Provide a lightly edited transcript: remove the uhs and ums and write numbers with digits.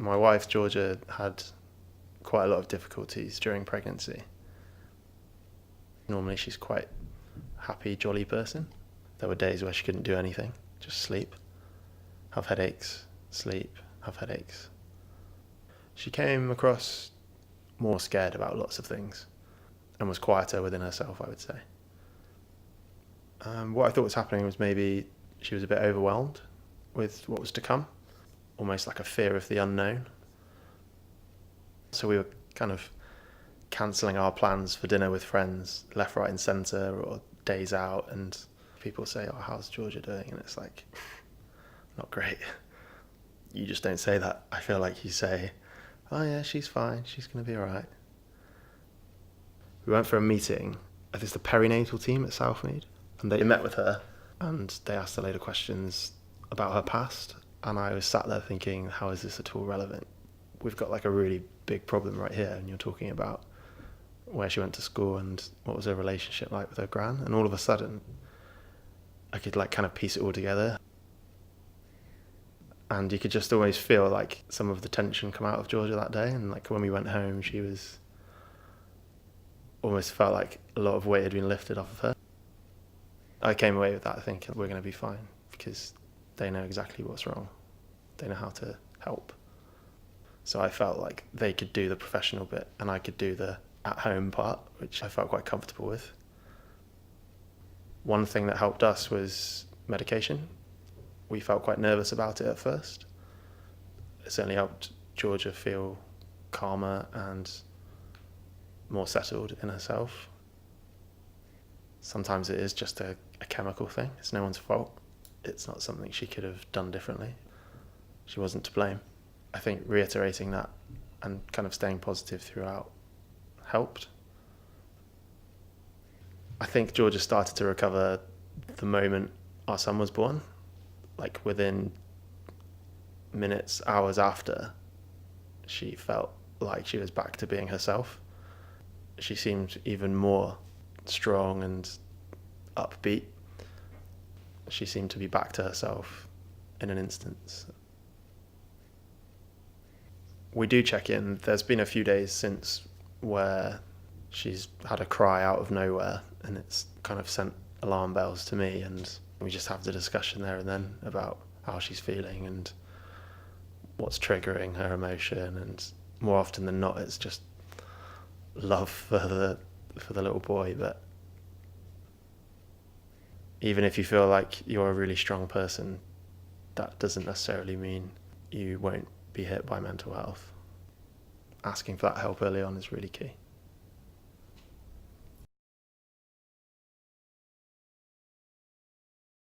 My wife, Georgia, had quite a lot of difficulties during pregnancy. Normally she's quite happy, jolly person. There were days where she couldn't do anything, just sleep, have headaches, sleep, have headaches. She came across more scared about lots of things and was quieter within herself, I would say. What I thought was happening was maybe she was a bit overwhelmed with what was to come, almost like a fear of the unknown. So we were kind of cancelling our plans for dinner with friends, left, right and centre, or days out, and people say, "Oh, how's Georgia doing?" And it's like, not great. You just don't say that. I feel like you say, "Oh yeah, she's fine, she's going to be alright." We went for a meeting. It's the perinatal team at Southmead, and they met with her and they asked a load of questions about her past, and I was sat there thinking, how is this at all relevant? We've got like a really big problem right here, and you're talking about where she went to school and what was her relationship like with her gran, and all of a sudden I could like kind of piece it all together, and you could just always feel like some of the tension come out of Georgia that day. And like when we went home, she was almost felt like a lot of weight had been lifted off of her. I came away with that thinking we're going to be fine because they know exactly what's wrong, they know how to help. So I felt like they could do the professional bit and I could do the at-home part, which I felt quite comfortable with. One thing that helped us was medication. We felt quite nervous about it at first. It certainly helped Georgia feel calmer and more settled in herself. Sometimes it is just a chemical thing. It's no one's fault. It's not something she could have done differently. She wasn't to blame. I think reiterating that and kind of staying positive throughout helped. I think Georgia started to recover the moment our son was born. Like within minutes, hours after, she felt like she was back to being herself. She seemed even more strong and upbeat. She seemed to be back to herself in an instant. We do check in. There's been a few days since where she's had a cry out of nowhere, and it's kind of sent alarm bells to me, and we just have the discussion there and then about how she's feeling and what's triggering her emotion. And more often than not, it's just love for the little boy. But even if you feel like you're a really strong person, that doesn't necessarily mean you won't be hit by mental health. Asking for that help early on is really key.